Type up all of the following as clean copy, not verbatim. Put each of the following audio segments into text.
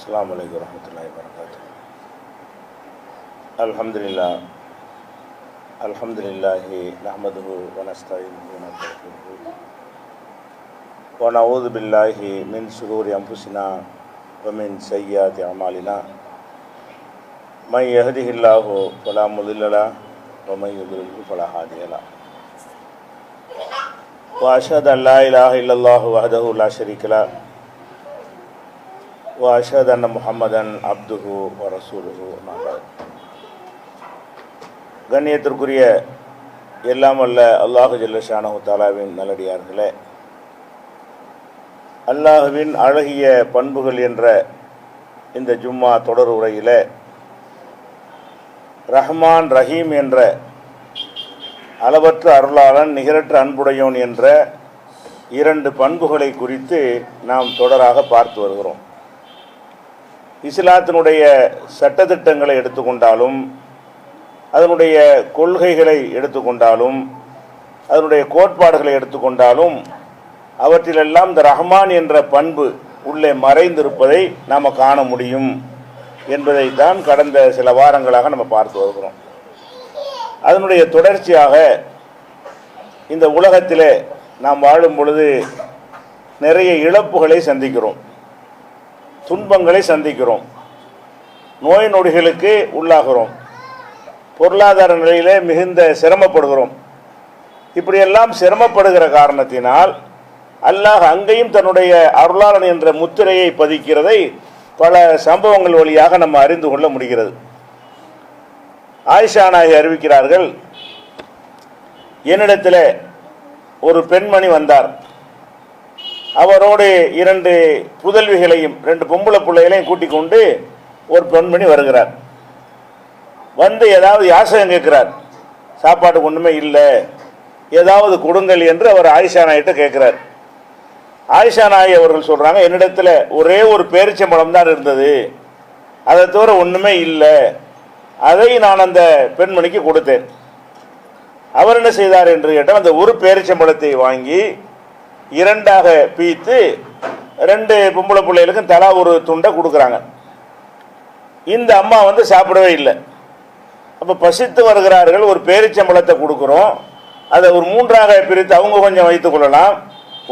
அஸ்ஸலாமு அலைக்கும் வரஹ்மத்துல்லாஹி வபரகாத்துஹு. அல்ஹம்துலில்லாஹி நஹ்மதுஹு வ நஸ்தஈனுஹு வ நஸ்தக்ஃபிருஹு வ நஊது பில்லாஹி மின் ஷுரூரி அன்ஃபுஸினா வ மின் ஸய்யிஆத்தி அமாலினா மன் யஹ்திஹில்லாஹு ஃபலா முதில்ல லஹு வ மன் யுத்லில்ஹு ஃபலா ஹாதிய லஹு. வ அஷ்ஹது அன் லா இலாஹா இல்லல்லாஹு வஹ்தஹு லா ஷரீக லஹு வ அஷ்ஹது அன்ன முஹம்மதன் அப்துஹு வ ரசூலுஹு. அம்மா பஅத். கண்ணியத்திற்குரிய எல்லாம் வல்ல அல்லாஹு ஜல்ல ஷானஹு தஆலாவின் நல்லடியார்களே, அல்லாஹுவின் அழகிய பண்புகள் என்ற இந்த ஜும்மா தொடர் உரையிலே ரஹ்மான் ரஹீம் என்ற அளவற்ற அருளாளன் நிகரற்ற அன்புடையோன் என்ற இரண்டு பண்புகளை குறித்து நாம் தொடராக பார்த்து வருகிறோம். இஸ்லாத்தினுடைய சட்டத்திட்டங்களை எடுத்துக்கொண்டாலும், அதனுடைய கொள்கைகளை எடுத்துக்கொண்டாலும், அதனுடைய கோட்பாடுகளை எடுத்துக்கொண்டாலும், அவற்றிலெல்லாம் இந்த ரஹ்மான் என்ற பண்பு உள்ளே மறைந்திருப்பதை நாம் காண முடியும் என்பதைத்தான் கடந்த சில வாரங்களாக நம்ம பார்த்து வருகிறோம். அதனுடைய தொடர்ச்சியாக இந்த உலகத்திலே நாம் வாழும் பொழுது நிறைய இழப்புகளை சந்திக்கிறோம், துன்பங்களை சந்திக்கிறோம், நோய் நொடிகளுக்கு உள்ளாகிறோம், பொருளாதார நிலையிலே மிகுந்த சிரமப்படுகிறோம். இப்படியெல்லாம் சிரமப்படுகிற காரணத்தினால் அல்லாஹ் அங்கேயும் தன்னுடைய அருளாளன் என்ற முத்திரையை பதிக்கிறதை பல சம்பவங்கள் வழியாக நம்ம அறிந்து கொள்ள முடிகிறது. ஆயிஷா நாயகி அறிவிக்கிறார்கள், என்னிடத்தில் ஒரு பெண்மணி வந்தார். அவரோடு இரண்டு புதல்விகளையும் ரெண்டு பொம்பளை பிள்ளைகளையும் கூட்டிக் கொண்டு ஒரு பெண்மணி வருகிறார். வந்து ஏதாவது யாசகம் கேட்கிறார். சாப்பாட்டுக்கு ஒன்றுமே இல்லை, ஏதாவது கொடுங்கள் என்று அவர் ஆயிஷா நாயிட்ட கேட்கிறார். ஆயிஷா நாயகி அவர்கள் சொல்றாங்க, என்னிடத்தில் ஒரே ஒரு பேரிச்சம்பழம் தான் இருந்தது, அதை தவிர ஒன்றுமே இல்லை. அதை நான் அந்த பெண்மணிக்கு கொடுத்தேன். அவர் என்ன செய்தார் என்று கேட்டால், அந்த ஒரு பேரிச்சம்பழத்தை வாங்கி இரண்டாக பீத்து ரெண்டு பொம்பளை பிள்ளைகளுக்கும் தலா ஒரு துண்டை கொடுக்குறாங்க. இந்த அம்மா வந்து சாப்பிடவே இல்லை. அப்போ பசித்து வருகிறார்கள், ஒரு பேரிச்சம்பழத்தை கொடுக்குறோம், அதை ஒரு மூன்றாக பிரித்து அவங்க கொஞ்சம் வைத்துக் கொள்ளலாம்,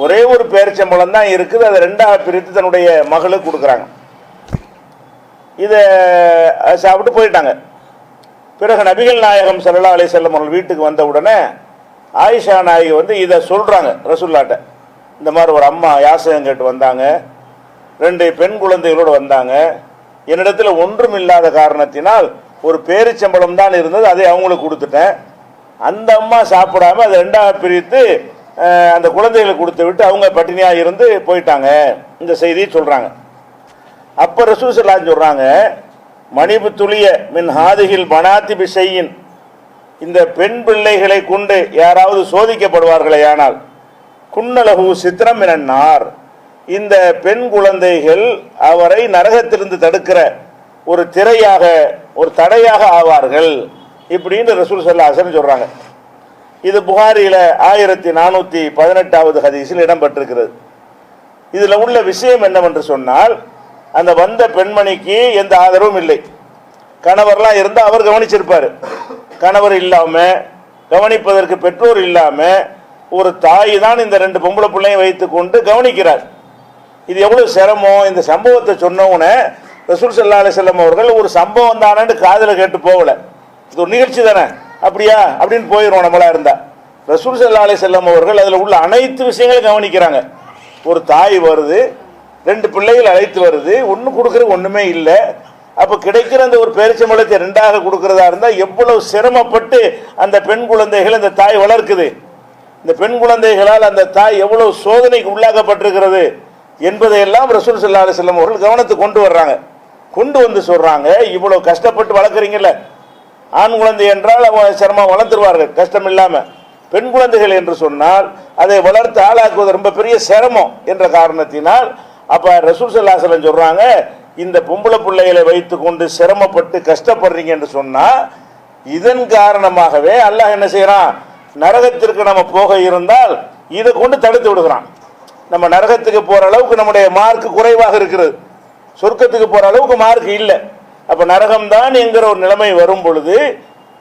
ஒரே ஒரு பேரிச்சம்பழம் தான் இருக்குது, அதை ரெண்டாக பிரித்து தன்னுடைய மகளுக்கு கொடுக்குறாங்க. இதை சாப்பிட்டு போயிட்டாங்க. பிறகு நபிகள் நாயகம் ஸல்லல்லாஹு அலைஹி வஸல்லம் அவர்கள் வீட்டுக்கு வந்த உடனே ஆயிஷா நாயகி வந்து இதை சொல்கிறாங்க ரசூலுல்லாஹ்ட்ட. இந்த மாதிரி ஒரு அம்மா யாசகம் கேட்டு வந்தாங்க, ரெண்டு பெண் குழந்தைகளோடு வந்தாங்க, என்னிடத்தில் ஒன்றும் இல்லாத காரணத்தினால் ஒரு பேரிச்சம்பழம் தான் இருந்தது, அதை அவங்களுக்கு கொடுத்துட்டேன். அந்த அம்மா சாப்பிடாம அதை ரெண்டாக பிரித்து அந்த குழந்தைகளுக்கு கொடுத்து விட்டு அவங்க பட்டினியாக இருந்து போயிட்டாங்க. இந்த செய்தியை சொல்கிறாங்க. அப்போ ரசூல் ஸல்லல்லாஹு அலைஹி சொல்கிறாங்க, மணிபு துளிய மின் ஹாதிஹில் பனாத்தி பிஷையின், இந்த பெண் பிள்ளைகளை கொண்டு யாராவது சோதிக்கப்படுவார்களே ஆனால் குன்னலகு சித்திரம் என்னார், இந்த பெண் குழந்தைகள் அவரை நரகத்திலிருந்து தடுக்கிற ஒரு திரையாக ஒரு தடையாக ஆவார்கள் இப்படின்னு ரசூல் ஸல்லல்லாஹு அலைஹி வஸல்லம் சொல்றாங்க. இது புகாரியில் 1418வது ஹதீஸில் இடம்பெற்றிருக்கிறது. இதில் உள்ள விஷயம் என்னவென்று சொன்னால், அந்த வந்த பெண்மணிக்கு எந்த ஆதரவும் இல்லை. கணவர்லாம் இருந்தால் அவர் கவனிச்சிருப்பார். கணவர் இல்லாமல், கவனிப்பதற்கு பெற்றோர் இல்லாமல் ஒரு தாய் தான் இந்த ரெண்டு பொம்பளை பிள்ளையும் வைத்து கொண்டு கவனிக்கிறார். இது எவ்வளவு சிரமம். இந்த சம்பவத்தை சொன்னவுடனே ரசூல் ஸல்லல்லாஹு அலைஹி வஸல்லம் அவர்கள் ஒரு சம்பவம் தானேன்னு காதில் கேட்டு போகல, இது ஒரு நிகழ்ச்சி தானே அப்படியா அப்படின்னு போயிடும் நம்மளா இருந்தா. ரசூல் ஸல்லல்லாஹு அலைஹி வஸல்லம் அவர்கள் அதில் உள்ள அனைத்து விஷயங்களையும் கவனிக்கிறாங்க. ஒரு தாய் வருது, ரெண்டு பிள்ளைகள் அழைத்து வருது, ஒன்று கொடுக்குறது ஒன்றுமே இல்லை. அப்போ கிடைக்கிற அந்த ஒரு பேரிச்சம்பழத்தை ரெண்டாக கொடுக்கறதா இருந்தால் எவ்வளவு சிரமப்பட்டு அந்த பெண் குழந்தைகள் அந்த தாய் வளர்க்குது, இந்த பெண் குழந்தைகளால் அந்த தாய் எவ்வளவு சோதனைக்கு உள்ளாக்கப்பட்டிருக்கிறது என்பதையெல்லாம் ரசூல் ஸல்லல்லாஹு அலைஹி வஸல்லம் அவர்கள் கவனத்துக்கு கொண்டு வர்றாங்க. கொண்டு வந்து சொல்றாங்க, இவ்வளவு கஷ்டப்பட்டு வளர்க்குறீங்கல்ல, ஆண் குழந்தை என்றால் அவங்க சிரமம் வளர்த்துருவார்கள் கஷ்டம் இல்லாமல். பெண் குழந்தைகள் என்று சொன்னால் அதை வளர்த்து ஆளாக்குவது ரொம்ப பெரிய சிரமம் என்ற காரணத்தினால் அப்போ ரசூல் ஸல்லல்லாஹு அலைஹி வஸல்லம் சொல்றாங்க, இந்த பொம்பளை பிள்ளைகளை வைத்து கொண்டு சிரமப்பட்டு கஷ்டப்படுறீங்க என்று சொன்னால் இதன் காரணமாகவே அல்லாஹ் என்ன செய்யறான், நரகத்திற்கு நம்ம போக இருந்தால் இதை கொண்டு தடுத்து விடுகிறான். நம்ம நரகத்துக்கு போற அளவுக்கு நம்முடைய மார்க் குறைவாக இருக்கிறது. சொர்க்கத்துக்கு போற அளவுக்கு மார்க் இல்லை. அப்ப நரகம்தான் என்கிற ஒரு நிலைமை வரும் பொழுது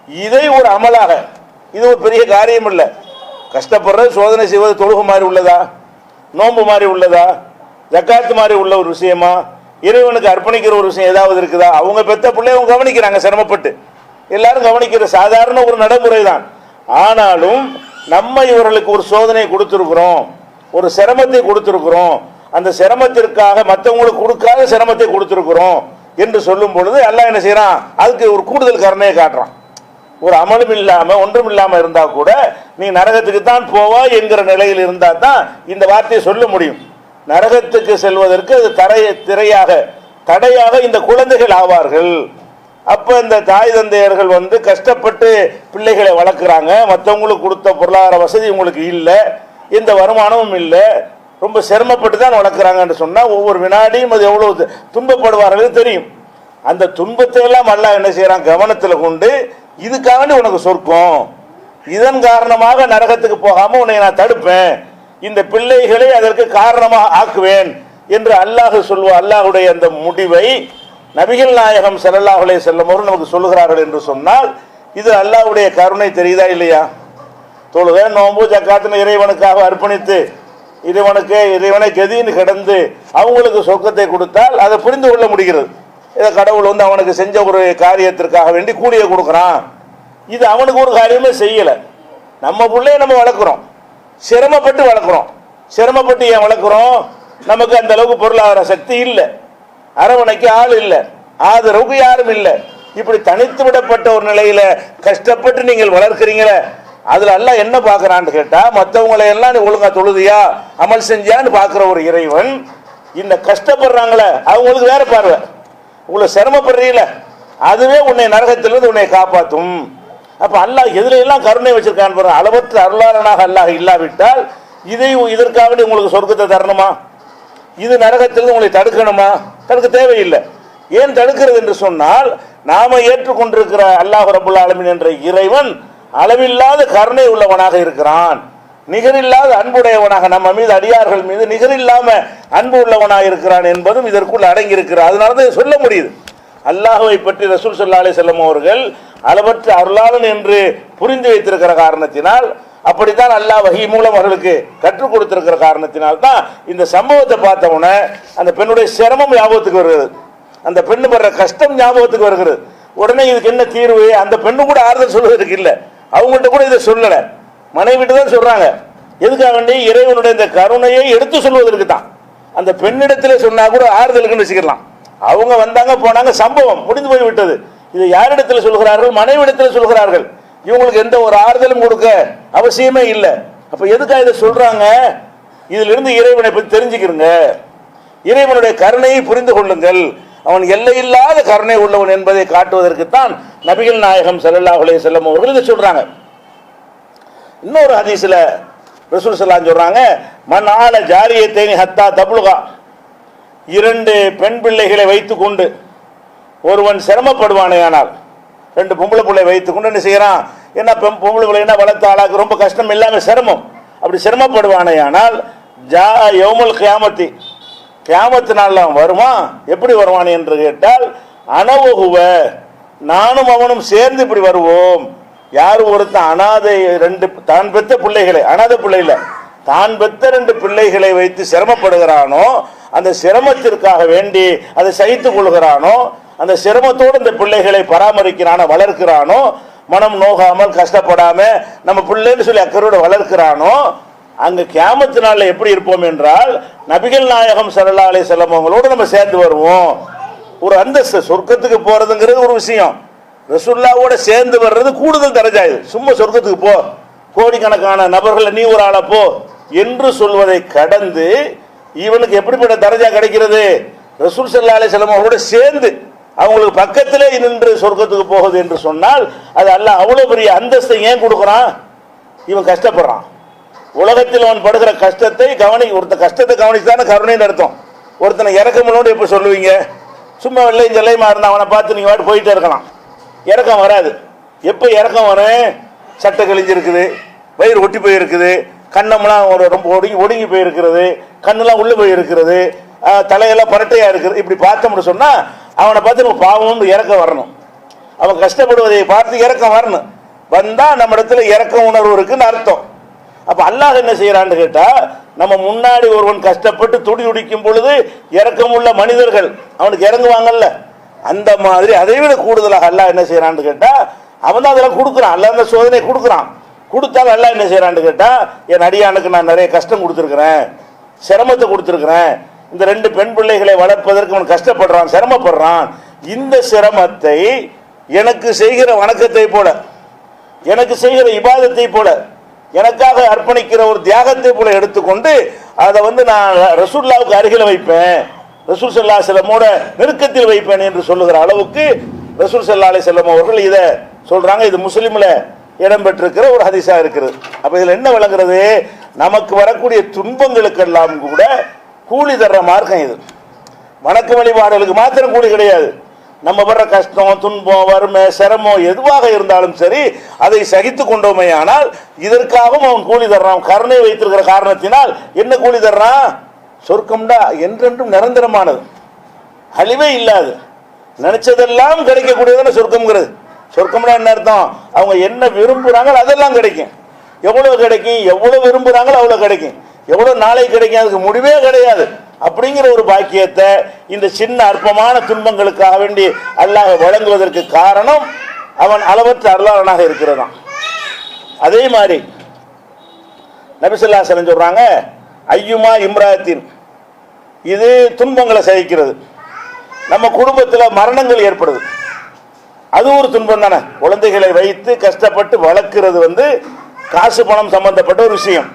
இதை ஒரு அமலாக, இது ஒரு பெரிய காரியம் இல்லை. கஷ்டப்படுறது, சோதனை செய்வது தொழுகு மாதிரி உள்ளதா, நோன்பு மாதிரி உள்ளதா, ஜக்காத்து மாதிரி உள்ள ஒரு விஷயமா, இறைவனுக்கு அர்ப்பணிக்கிற ஒரு விஷயம் ஏதாவது இருக்குதா? அவங்க பெத்த பிள்ளைய அவங்க கவனிக்கிறாங்க, சிரமப்பட்டு எல்லாரும் கவனிக்கிற சாதாரண ஒரு நடைமுறை தான். ஆனாலும் நம்ம இவர்களுக்கு ஒரு சோதனை கொடுத்திருக்கிறோம், ஒரு சிரமத்தை கொடுத்திருக்கிறோம், அந்த சிரமத்திற்காக மற்றவங்களுக்கு கொடுக்காத சிரமத்தை கொடுத்திருக்கிறோம் என்று சொல்லும் பொழுது அல்லாஹ் என்ன செய்யறான், அதுக்கு ஒரு கூடுதல் கருணையை காட்டுறான். ஒரு அமலும் இல்லாம ஒன்றும் இல்லாம இருந்தா கூட நீ நரகத்துக்கு தான் போவா என்கிற நிலையில் இருந்தா தான் இந்த வார்த்தையை சொல்ல முடியும். நரகத்துக்கு செல்வதற்கு அது தடையாக இந்த குழந்தைகள் ஆவார்கள். அப்ப இந்த தாய் தந்தையர்கள் கஷ்டப்பட்டு பிள்ளைகளை வளர்க்குறாங்க, மற்றவங்களுக்கு கொடுத்த பொருளாதார வசதி உங்களுக்கு இல்லை, எந்த வருமானமும் இல்லை, ரொம்ப சிரமப்பட்டு தான் வளர்க்குறாங்கன்னு சொன்னா ஒவ்வொரு வினாடியும் அது எவ்வளவு துன்பப்படுவார்கள் தெரியும். அந்த துன்பத்தை எல்லாம் அல்லாஹ் என்ன செய்யறான், கவனத்தில் கொண்டு இதுக்காக உனக்கு சொர்க்கம், இதன் காரணமாக நரகத்துக்கு போகாம உன்னை நான் தடுப்பேன், இந்த பிள்ளைகளை அதற்கு காரணமாக ஆக்குவேன் என்று அல்லாஹ் சொல்லுவா. அல்லாஹுடைய அந்த முடிவை நபிகள் நாயகம் ஸல்லல்லாஹு அலைஹி வஸல்லம் அவர்கள் நமக்கு சொல்லுகிறார்கள் என்று சொன்னால் இது அல்லாஹ்வுடைய கருணை தெரியுதா இல்லையா? தொழுகை, நோன்பு, ஜக்காத்துன்னு இறைவனுக்காக அர்ப்பணித்து இறைவனை கதின்னு கிடந்து அவங்களுக்கு சொர்க்கத்தை கொடுத்தால் அதை புரிந்து கொள்ள முடிகிறது. இதை கடவுள் அவனுக்கு செஞ்ச ஒரு காரியத்திற்காக வேண்டி கூலியை கொடுக்குறான், இது அவனுக்கு ஒரு காரியமே செய்யலை. நம்ம பிள்ளைய நம்ம வளர்க்குறோம், சிரமப்பட்டு வளர்க்குறோம். சிரமப்பட்டு ஏன் வளர்க்குறோம்? நமக்கு அந்த அளவுக்கு பொருளாதார சக்தி இல்லை, அரவணைக்கு ஆள் இல்லை, ஆதரவுக்கு யாரும் இல்லை. இப்படி தனித்து விடப்பட்ட ஒரு நிலையில கஷ்டப்பட்டு நீங்கள் வளர்க்குறீங்களே, அதுல எல்லாம் என்ன பார்க்கறான்னு கேட்டா மற்றவங்களை எல்லாம் நீ ஒழுங்கா தொழுதியா அமல் செஞ்சியான்னு பார்க்கிற ஒரு இறைவன் இந்த கஷ்டப்படுறாங்களே அவங்களுக்கு வேற பார்வை. உங்களை சிரமப்படுறீங்கள அதுவே உன்னை நரகத்திலிருந்து உன்னை காப்பாற்றும். அப்ப அல்லாஹ் எதுல எல்லாம் கருணை வச்சிருக்கான்னு பாருங்க. அளவற்ற அருளாளனாக அல்லாஹ் இல்லாவிட்டால் இதற்காக உங்களுக்கு சொர்க்கத்தை தரணுமா? இது நரகத்திலிருந்து உங்களை தடுக்கணுமா? தடுக்க தேவையில்லை. ஏன் தடுக்கிறது என்று சொன்னால் நாம ஏற்றுக்கொண்டிருக்கிற அல்லாஹ் ரப்புல் ஆலமீன் என்ற இறைவன் அளவில்லாத கருணை உள்ளவனாக இருக்கிறான், நிகரில்லாத அன்புடையவனாக நம்ம மீது அடியார்கள் மீது நிகரில்லாம அன்பு உள்ளவனாக இருக்கிறான் என்பதும் இதற்குள் அடங்கி இருக்கிறார். அதனாலதான் சொல்ல முடியுது. அல்லாஹ்வை பற்றி ரசூல் ஸல்லல்லாஹு அலைஹி வஸல்லம் அவர்கள் அளவற்ற அருளாளன் என்று புரிந்து வைத்திருக்கிற காரணத்தினால், அப்படித்தான் அல்லாஹ் வஹி மூலம் அவர்களுக்கு கற்றுக் கொடுத்திருக்கிற காரணத்தினால் தான் இந்த சம்பவத்தை பார்த்தவன அந்த பெண்ணுடைய சிரமம் ஞாபகத்துக்கு வருகிறது, அந்த பெண்ணு படுற கஷ்டம் ஞாபகத்துக்கு வருகிறது. உடனே இதுக்கு என்ன தீர்வு? அந்த பெண்ணு கூட ஆறுதல் சொல்வதற்கு இல்லை, அவங்கள்ட்ட கூட இதை சொல்லலை, மனைவிட்டு தான் சொல்றாங்க. எதுக்காக வேண்டி? இறைவனுடைய இந்த கருணையை எடுத்து சொல்வதற்கு தான். அந்த பெண்ணிடத்தில் சொன்னா கூட ஆறுதலுக்குன்னு வச்சுக்கலாம். அவங்க வந்தாங்க போனாங்க, சம்பவம் முடிந்து போய் விட்டது. இதை யாரிடத்தில் சொல்கிறார்கள்? மனைவிடத்தில் சொல்கிறார்கள். இவங்களுக்கு எந்த ஒரு ஆறுதலும் கொடுக்க அவசியமே இல்லை. அப்ப எதுக்காக இதை சொல்றாங்க? இதிலிருந்து இறைவனை பற்றி தெரிஞ்சுக்கிறங்க, இறைவனுடைய கருணையை புரிந்து கொள்ளுங்கள், அவன் எல்லையில்லாத கருணை உள்ளவன் என்பதை காட்டுவதற்குத்தான் நபிகள் நாயகம் ஸல்லல்லாஹு அலைஹி வஸல்லம் அவர்கள் இதை சொல்றாங்க. இன்னொரு ஹதீஸ்ல ரசூல் ஸல்லல்லாஹு அலைஹி சொல்றாங்க, மன் ஆல ஜாரியத்தைனி ஹத்தா தப்லுகா, இரண்டு பெண் பிள்ளைகளை வைத்துக் கொண்டு ஒருவன் சிரமப்படுவானேயானால், ரெண்டு பொம்பளை பிள்ளை வைத்துக் கொண்டு என்ன செய்யறான்? என்ன பொம்பளை பிள்ளை என்ன வளர்த்த ஆளாக்கு ரொம்ப கஷ்டம் இல்லாம சிரமம், அப்படி சிரமப்படுவானேயானால் ஜா யௌமுல் கியாமத்தி, கியாமத்து நாள்ல வருமா? எப்படி வருவான் என்று கேட்டால் அனவகுவ, நானும் அவனும் சேர்ந்து இப்படி வருவோம். யார் ஒருத்தன் அனாதை ரெண்டு தான் பெத்த பிள்ளைகளை, அனாதை பிள்ளைல தான் பெத்த ரெண்டு பிள்ளைகளை வைத்து சிரமப்படுகிறானோ, அந்த சிரமத்திற்காக வேண்டி அதை சகித்துக் கொள்கிறானோ, அந்த சிரமத்தோடு இந்த பிள்ளைகளை பராமரிக்கிறானோ, வளர்க்கிறானோ, மனம் நோகாமல் கஷ்டப்படாம நம்ம பிள்ளைன்னு சொல்லி அக்கறையோடு வளர்க்கிறானோ, அங்க கியாமத்து நாள்ல எப்படி இருப்போம் என்றால் நபிகள் நாயகம் ஸல்லல்லாஹு அலைஹி வஸல்லம் அவங்களோடு நம்ம சேர்ந்து வருவோம். ஒரு அந்தஸ்து, சொர்க்கத்துக்கு போறதுங்கிறது ஒரு விஷயம், ரசூலுல்லாவோட சேர்ந்து வர்றது கூடுதல் தரஜா. இது சும்மா சொர்க்கத்துக்கு போ, கோடிக்கணக்கான நபர்கள் நீ ஒரு ஆள போ என்று சொல்வதை கடந்து இவனுக்கு எப்படிப்பட்ட தரஜா கிடைக்கிறது? ரசூல் ஸல்லல்லாஹு அலைஹி வஸல்லம் அவங்களோட சேர்ந்து அவங்களுக்கு பக்கத்திலே நின்று சொர்க்கத்துக்கு போகுது என்று சொன்னால் அது அல்லாஹ் அவ்வளவு பெரிய அந்தஸ்தை ஏன் கொடுக்குறான்? இவன் கஷ்டப்படுறான், உலகத்தில் அவன் படுகிற கஷ்டத்தை ஒருத்தன் கஷ்டத்தை கவனிச்சுதானே கருணைன்னு அர்த்தம். ஒருத்தனை இறக்கமனோடு எப்போ சொல்லுவீங்க? சும்மா வெள்ளையும் ஜல்லையுமா இருந்தான் அவனை பார்த்து நீங்க வாட்டு போயிட்டே இருக்கலாம், இறக்கம் வராது. எப்போ இறக்கம் வரும்? சட்டை கிழிஞ்சிருக்குது, வயிறு ஒட்டி போயிருக்குது, கண்ணம்லாம் ரொம்ப ஒடுங்கி போயிருக்கிறது, கண்ணெல்லாம் உள்ளே போயிருக்கிறது, தலையெல்லாம் பரட்டையா இருக்குது, இப்படி பார்த்தோம்னு சொன்னா அவனை பார்த்து நம்ம பாவம்னு இறக்கம் வரணும். அவன் கஷ்டப்படுவதை பார்த்து இறக்கம் வரணும். வந்தா நம்ம இடத்துல இறக்க உணர்வு இருக்குன்னு அர்த்தம். அப்ப அல்லாஹ் என்ன செய்யறான்னு கேட்டா, நம்ம முன்னாடி ஒருவன் கஷ்டப்பட்டு துடி துடிக்கும் பொழுது இறக்கமுள்ள மனிதர்கள் அவனுக்கு இறங்குவாங்கல்ல, அந்த மாதிரி அதை விட கூடுதலாக அல்லாஹ் என்ன செய்யறான்னு கேட்டா, அவன் தான் அதெல்லாம் கொடுக்குறான். அல்லாஹ் அந்த சோதனை கொடுக்குறான். கொடுத்தாலும் அல்லாஹ் என்ன செய்யறான்னு கேட்டா, என் அடியானுக்கு நான் நிறைய கஷ்டம் கொடுத்துருக்கிறேன், சிரமத்தை கொடுத்துருக்கிறேன். இந்த 2 பெண் பிள்ளைகளை வளர்ப்பதற்கு அவன் கஷ்டப்படுறான், சிரமப்படுறான். இந்த சிரமத்தை எனக்கு செய்கிற வணக்கத்தை போல, எனக்கு செய்கிற இபாதத்தை போல, எனக்காக அர்ப்பணிக்கிற ஒரு தியாகத்தை போல எடுத்துக்கொண்டு அதை நான் ரசூலுல்லாஹ்வுக்கு அருகில் வைப்பேன், ரசூல் ஸல்லல்லாஹு அலைஹி வஸல்லமோட நெருக்கத்தில் வைப்பேன் என்று சொல்லுகிற அளவுக்கு ரசூல் ஸல்லல்லாஹு அலைஹி வஸல்லம் அவர்கள் இதை சொல்றாங்க. இது முஸ்லிம்ல இடம்பெற்றிருக்கிற ஒரு ஹதீஸா இருக்கிறது. அப்ப இதுல என்ன விளங்குறது, நமக்கு வரக்கூடிய துன்பங்களுக்கெல்லாம் கூட கூலி தர்ற மார்க்கம் இது. வணக்க வழிபாடுகளுக்கு மாத்திரம் கூலி கிடையாது. நம்ம வர்ற கஷ்டம், துன்பம், வறுமை, சிரமம் எதுவாக இருந்தாலும் சரி, அதை சகித்து கொண்டோமே ஆனால் இதற்காகவும் அவன் கூலி தர்றான். கருணை வைத்திருக்கிற காரணத்தினால் என்ன கூலி தர்றான்? சொர்க்கம்டா, என்றென்றும் நிரந்தரமானது, அழிவே இல்லாது, நினைச்சதெல்லாம் கிடைக்கக்கூடியதான சொர்க்கம்ங்கிறது. சொர்க்கம்னா என்ன அர்த்தம்? அவங்க என்ன விரும்புறாங்களோ அதெல்லாம் கிடைக்கும். எவ்வளவு கிடைக்கும்? எவ்வளவு விரும்புறாங்களோ அவ்வளவு கிடைக்கும். எவ்வளவு நாளைக்கு கிடைக்கும் அதுக்கு முடிவே கிடையாது. அப்படிங்கிற ஒரு பாக்கியத்தை இந்த சின்ன அற்பமான துன்பங்களுக்காக வேண்டி அல்லாஹ் வழங்குவதற்கு காரணம் அவன் அளவற்ற அருளாளனாக இருக்கிறதான். அதே மாதிரி நபி ஸல்லல்லாஹு அலைஹி வஸல்லம் சொல்றாங்க, ஐயுமா இம்ராத்தின், இது துன்பங்களை சகிக்கிறது. நம்ம குடும்பத்தில் மரணங்கள் ஏற்படுது, அது ஒரு துன்பம் தானே. குழந்தைகளை வைத்து கஷ்டப்பட்டு வளர்க்கிறது காசு பணம் சம்பந்தப்பட்ட ஒரு விஷயம்,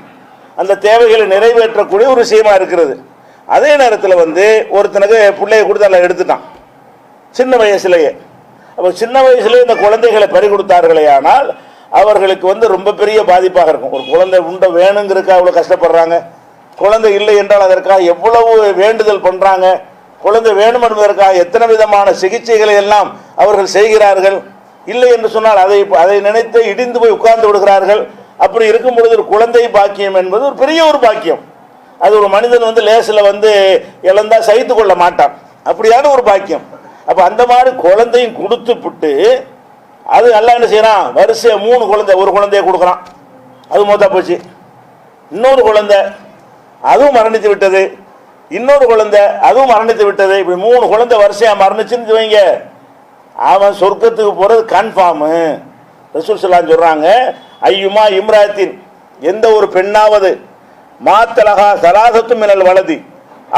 அந்த தேவைகளை நிறைவேற்றக்கூடிய ஒரு விஷயமா இருக்கிறது. அதே நேரத்தில் ஒருத்தனுக்கு பிள்ளைய கொடுத்து எல்லாம் எடுத்துட்டான் சின்ன வயசுலேயே. அப்போ சின்ன வயசுலேயே இந்த குழந்தைகளை பறி கொடுத்தார்களே ஆனால் அவர்களுக்கு ரொம்ப பெரிய பாதிப்பாக இருக்கும். ஒரு குழந்தை உண்ட வேணுங்கிறதுக்காக அவ்வளோ கஷ்டப்படுறாங்க, குழந்தை இல்லை என்றால் அதற்காக எவ்வளவு வேண்டுதல் பண்ணுறாங்க, குழந்தை வேணும் என்பதற்காக எத்தனை விதமான சிகிச்சைகளை எல்லாம் அவர்கள் செய்கிறார்கள். இல்லை என்று சொன்னால் அதை நினைத்து இடிந்து போய் உட்கார்ந்து விடுகிறார்கள். அப்படி இருக்கும் பொழுது ஒரு குழந்தை பாக்கியம் என்பது ஒரு பெரிய ஒரு பாக்கியம். அது ஒரு மனிதன் லேசில் இழந்தா சகித்து கொள்ள மாட்டான், அப்படியான ஒரு பாக்கியம். அப்போ அந்த மாதிரி குழந்தையும் கொடுத்து விட்டு அது நல்லா என்ன செய்யறான், வரிசையா 3 குழந்தை, ஒரு குழந்தைய கொடுக்குறான், அது மூத்தா போச்சு. இன்னொரு குழந்தை அதுவும் மரணித்து விட்டது, இன்னொரு குழந்தை அதுவும் மரணித்து விட்டது. இப்படி 3 குழந்தை வரிசையா மரணிச்சுன்னு வைங்க, அவன் சொர்க்கத்துக்கு போறது கன்ஃபார்மு. ரசூல் ஸல்லல்லாஹு அலைஹி சொல்றாங்க, ஐயுமா இம்ராத்தின், எந்த ஒரு பெண்ணாவது மாத்தலகா சலாசத்து மினல் வலதி,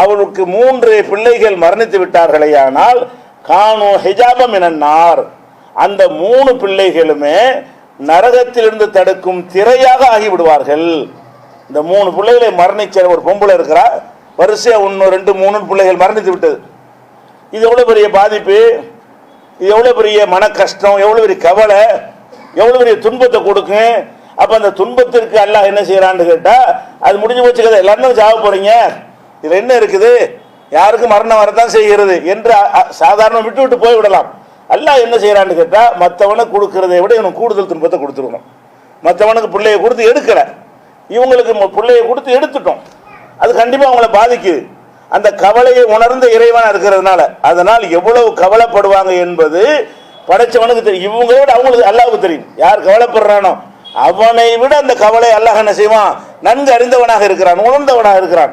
அவளுக்கு 3 பிள்ளைகள் மரணித்து விட்டார்களேயானால் கானு ஹிஜாப மினன்னார், அந்த 3 பிள்ளைகளுமே நரகத்திலிருந்து தடுக்கும் திரையாக ஆகிவிடுவார்கள். இந்த 3 பிள்ளைகளை மரணிச்ச ஒரு பொம்பளை இருக்கிறா, வரிசையா 1 2 3 பிள்ளைகள் மரணித்து விட்டது. இது எவ்வளவு பெரிய பாதிப்பு, இது எவ்வளவு பெரிய மன கஷ்டம், எவ்வளவு பெரிய கவலை, எவ்வளவு பெரிய துன்பத்தை கொடுக்கும். அப்ப அந்த துன்பத்திற்கு அல்லாஹ் என்ன செய்யறான்னு கேட்டா, அது முடிஞ்சு போச்சு கதை, எல்லாரும் சாவ போறீங்க, இதுல என்ன இருக்குது, யாருக்கும் மரணம் வரத்தான் செய்கிறது என்று சாதாரண விட்டு விட்டு போய் விடலாம். அல்லாஹ் என்ன செய்யறான்னு கேட்டா, மற்றவனுக்கு கொடுக்கறதை விட இவனுக்கு கூடுதல் துன்பத்தை கொடுத்துருக்கணும். மற்றவனுக்கு பிள்ளையை கொடுத்து எடுக்கல, இவங்களுக்கு பிள்ளையை கொடுத்து எடுத்துட்டோம், அது கண்டிப்பா அவங்கள பாதிக்குது. அந்த கவலையை உணர்ந்த இறைவனா இருக்கிறதுனால, அதனால் எவ்வளவு கவலைப்படுவாங்க என்பது படைச்சவனுக்கு தெரியும். இவங்களோட அவங்களுக்கு அல்லாஹ்வுக்கு தெரியும். யார் கவலைப்படுறானோ அவனை விட அந்த கவலை அல்லாஹ் என்ன செய்வான், நன்கு அறிந்தவனாக இருக்கிறான், உணர்ந்தவனாக இருக்கிறான்.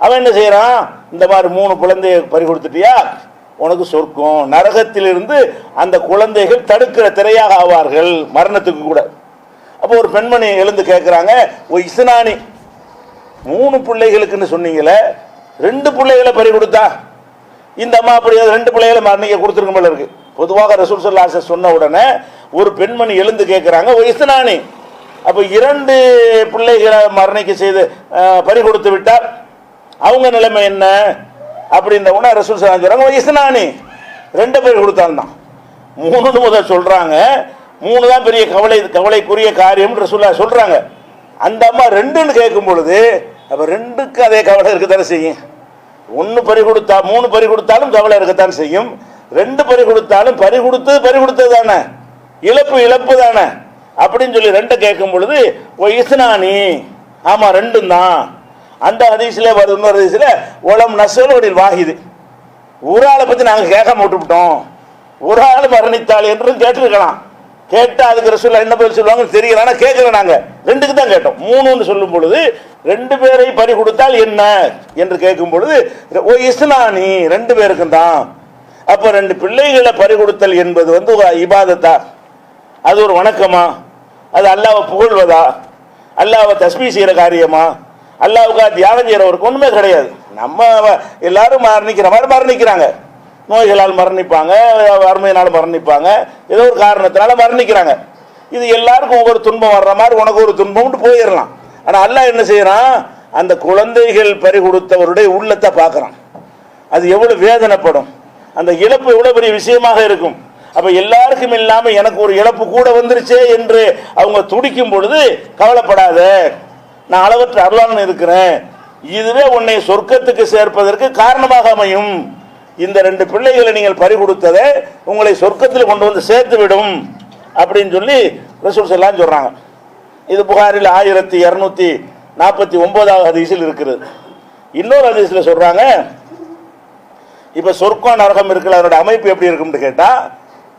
அவன் என்ன செய்யறான், இந்த மாதிரி 3 குழந்தையை பறி கொடுத்துட்டியா, உனக்கு சொர்க்கம், நரகத்திலிருந்து அந்த குழந்தைகள் தடுக்கிற திரையாக ஆவார்கள் மரணத்துக்கு கூட. அப்போ ஒரு பெண்மணி எழுந்து கேட்கிறாங்க, ஓ இஸ்னானி, 3 பிள்ளைகளுக்குன்னு சொன்னீங்களே, 2 பிள்ளைகளை பறி கொடுத்தா, இந்த அம்மா அப்படி 2 பிள்ளைகளை மரணிக்க கொடுத்துருக்கும் போல இருக்கு. பொதுவாக ரசூல் ஸல்லல்லாஹு அலைஹி வஸல்லம் சொன்ன உடனே ஒரு பெண்மணி எழுந்து கேட்கிறாங்க, ஓ இஸ்னானி, அப்போ 2 பிள்ளைகளை மரணிக்க செய்து பறி கொடுத்து விட்டார், அவங்க நிலைமை என்ன அப்படின்ற உடனே ரசூல் ஸல்லல்லாஹு அலைஹி வஸல்லம் சொல்றாங்க, ஓ இஸ்னானி, 2 பேர் கொடுத்தாங்க. 3 முதல் சொல்றாங்க, 3 தான் பெரிய கவலைக்குரிய காரியம் ரசூலுல்லாஹ் சொல்றாங்க. அந்த அம்மா 2ன்னு கேட்கும் பொழுது அப்ப 2க்கு அதே கவலை இருக்கத்தானே செய்யும். 1 பறி கொடுத்தா 3 பறி கொடுத்தாலும் கவலை இருக்கத்தான் செய்யும். 2 பறி கொடுத்தாலும் பறி கொடுத்தது தானே, இழப்பு தானே அப்படின்னு சொல்லி 2 கேட்கும் பொழுது, ஓ இஸ்னானி, ஆமா 2 தான். அந்த ஹதீஸ்ல வருது. இன்னொரு ஹதீஸ்ல உலம் நஸ்வலுல் வாஹிது, ஒரு ஆளை பத்தி நாங்க கேட்காம விட்டுவிட்டோம், ஒரு ஆள் மரணித்தாள் என்று கேட்டிருக்கலாம். கேட்டா அதுக்கு ரசூலுல்லாஹ் என்ன பதில் சொல்லுவாங்கன்னு தெரியல. ஆனா கேட்கல, நாங்க ரெண்டுக்கு தான் கேட்டோம். மூணுன்னு சொல்லும் பொழுது ரெண்டு பேரை பறி கொடுத்தால் என்ன என்று கேட்கும் பொழுது ஓ இஸ்னானி, ரெண்டு பேருக்கும் தான். அப்ப ரெண்டு பிள்ளைகளை பறி கொடுத்தல் என்பது இபாதத்தா? அது ஒரு வணக்கமா? அது அல்லாஹ்வை புகழ்வதா? அல்லாஹ்வை தஸ்பீஹ் செய்யற காரியமா? அல்லாஹ்வுக்காக தியாகம் செய்யறவருக்கு ஒண்ணுமே கிடையாது. நம்ம எல்லாரும் மரணிக்கிற மாதிரி மரணிக்கிறாங்க, நோய்களால் மரணிப்பாங்க, வறுமையினால் மரணிப்பாங்க, ஏதோ ஒரு காரணத்தினால மரணிக்கிறாங்க. இது எல்லாருக்கும் ஒவ்வொரு துன்பம் வர்ற மாதிரி உனக்கு ஒரு துன்பம்னு போயிடலாம். ஆனா அல்லாஹ் என்ன செய்யறான், அந்த குழந்தைகள் பறி கொடுத்தவருடைய உள்ளத்தை பார்க்கறான். அது எவ்வளவு வேதனைப்படும், அந்த இழப்பு எவ்வளவு பெரிய விஷயமாக இருக்கும். அப்ப எல்லாருக்கும் இல்லாம எனக்கு ஒரு இழப்பு கூட வந்துருச்சே என்று அவங்க துடிக்கும் பொழுது கவலைப்படாத, நான் அளவற்ற அருளாளன் இருக்கிறேன், இதுவே உன்னை சொர்க்கத்துக்கு சேர்ப்பதற்கு காரணமாக அமையும். இந்த ரெண்டு பிள்ளைகளை நீங்கள் பறி கொடுத்ததை உங்களை சொர்க்கத்தில் கொண்டு வந்து சேர்த்து விடும் அப்படின்னு சொல்லி ரசூல் ஸல்லல்லாஹு அலைஹி சொல்றாங்க. இது புகாரில் 1249 ஹதீஸில் இருக்கிறது. இன்னொரு ஹதீஸ்ல சொல்றாங்க, இப்ப சொர்க்கம் நரகம் இருக்குல்ல, அதோட அமைப்பு எப்படி இருக்கும்னு கேட்டா,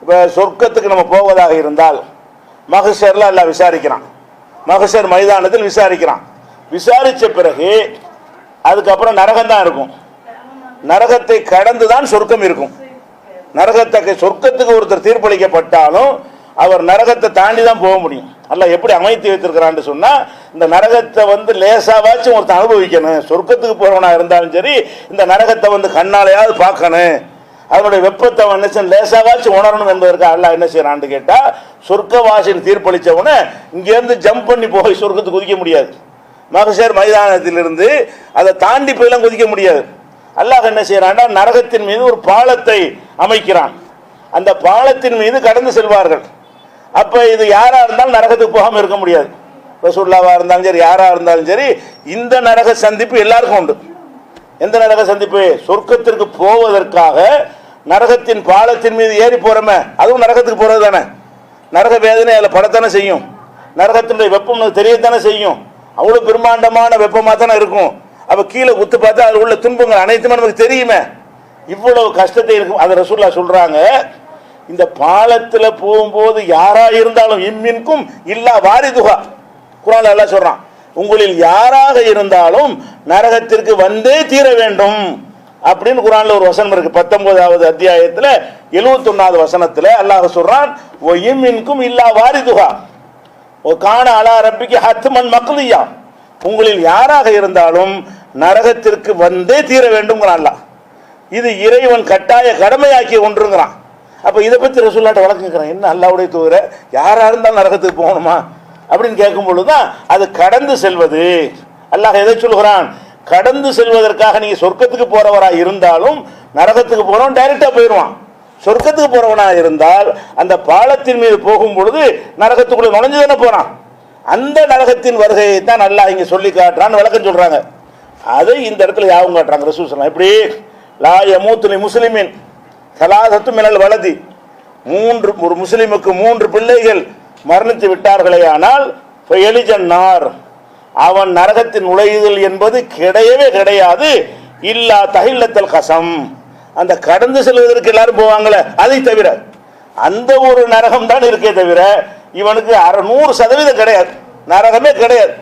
இப்ப சொர்க்கத்துக்கு நம்ம போவதாக இருந்தால் மஹ்ஷர்ல அல்லாஹ் விசாரிக்கிறான், மஹ்ஷர் மைதானத்தில் விசாரிக்கிறான். விசாரிச்ச பிறகு அதுக்கப்புறம் நரகம் தான் இருக்கும். நரகத்தை கடந்துதான் சொர்க்கம் இருக்கும். சொர்க்கத்துக்கு ஒருத்தர் தீர்ப்பளிக்கப்பட்டாலும் அவர் நரகத்தை தாண்டி தான் போக முடியும். அல்லாஹ் எப்படி அமைத்து வைத்திருக்கிறான்னு சொன்னா, இந்த நரகத்தை லேசாவாச்சும் ஒருத்தர் அனுபவிக்கணும். சொர்க்கத்துக்கு போறவனா இருந்தாலும் சரி, இந்த நரகத்தை கண்ணாலையாவது பார்க்கணும், அதனுடைய வெப்பத்தை லேசாவாச்சும் உணரணும் என்பதற்கு அல்லாஹ் என்ன செய்யறான்னு கேட்டா, சொர்க்கவாசின்னு தீர்ப்பளிச்சவன இங்க இருந்து ஜம்ப் பண்ணி போய் சொர்க்கத்துக்கு குதிக்க முடியாது. மஹ்ஷர் மைதானத்திலிருந்து அதை தாண்டி போயெல்லாம் குதிக்க முடியாது. அல்லாஹ் என்ன செய்யறான்னா, நரகத்தின் மீது ஒரு பாலத்தை அமைக்கிறான். அந்த பாலத்தின் மீது கடந்து செல்வார்கள். அப்ப இது யாரா இருந்தாலும் நரகத்துக்கு போகாம இருக்க முடியாது. ரசூலுல்லாஹா இருந்தாலும் சரி, யாரா இருந்தாலும் சரி, இந்த நரக சந்திப்பு எல்லாருக்கும் உண்டு. எந்த நரக சந்திப்பு? சொர்க்கத்திற்கு போவதற்காக நரகத்தின் பாலத்தின் மீது ஏறி போறோமே, அதுவும் நரகத்துக்கு போறது தானே. நரக வேதனை அதில் படத்தானே செய்யும், நரகத்தினுடைய வெப்பம் தெரியத்தானே செய்யும். அவ்வளவு பிரம்மாண்டமான வெப்பமா தானே இருக்கும். அப்ப கீழே குத்து பார்த்தா அது உள்ள துன்பங்கள் அனைத்துமே நமக்கு தெரியுமே. இவ்வளவு கஷ்டத்தை இருக்கும். அது ரசூலுல்லாஹ் சொல்றாங்க, இந்த பாலத்துல போகும்போது யாரா இருந்தாலும் இம்மின்கும் இல்லா வாரிதுஹா, குர்ஆன்ல அல்லாஹ் சொல்றான், உங்களில் யாராக இருந்தாலும் நரகத்திற்கு வந்தே தீர வேண்டும் அப்படின்னு குர்ஆன்ல ஒரு வசனம் இருக்கு. 19வது அத்தியாயத்துல 71வது வசனத்துல அல்லாஹ் சொல்றான், ஓ இம்மின்கும் இல்லா வாரிதுஹா ஓ கான அலா ரப்பிக்கு ஹத்மன் மக்லியா, உங்களில் யாராக இருந்தாலும் நரகத்திற்கு வந்தே தீர வேண்டும். இது இறைவன் கட்டாய கடமையாக்கி ஒன்றுங்கிறான். அப்ப இதை பத்தி ரசூலுல்லாஹ் வழக்குங்கிறான், என்ன அல்லாஹ்வுடைய தூதரே, யாரா இருந்தாலும் நரகத்துக்கு போகணுமா அப்படின்னு கேட்கும் பொழுதுதான் அது கடந்து செல்வது. அல்லாஹ் எதை சொல்கிறான், கடந்து செல்வதற்காக நீங்க சொர்க்கத்துக்கு போறவரா இருந்தாலும் நரகத்துக்கு போறவன் டைரக்டா போயிடுவான். சொர்க்கத்துக்கு போறவனா இருந்தால் அந்த பாலத்தின் மீது போகும் பொழுது நரகத்துக்குள்ள நுழைஞ்சு தானே போறான். அந்த நரகத்தின் வருகையை தான் அல்லாஹ் இங்க சொல்லி காட்டுறான்னு விளக்கம் சொல்றாங்க. அதை இந்த இடத்துல யாவும் காட்டுறாங்க ரசூல் ஸல்லல்லாஹு அலைஹி வஸல்லம். எப்படி லா யமூத்து லி முஸ்லிமின் ஸலாஸத்து மினல் வலதி, ஒரு முஸ்லிமுக்கு 3 பிள்ளைகள் மரணித்து விட்டார்களே ஆனால் ஃபயலிஜன்னார், அவன் நரகத்தின் நுழையுதல் என்பது கிடையவே கிடையாது. இல்லா தஹில்லத்தல் கசம், அந்த கடந்து செல்வதற்கு எல்லாரும் போவாங்களே அதை தவிர, அந்த ஒரு நரகம் தான் இருக்கே தவிர இவனுக்கு 100% கிடையாது, நரகமே கிடையாது.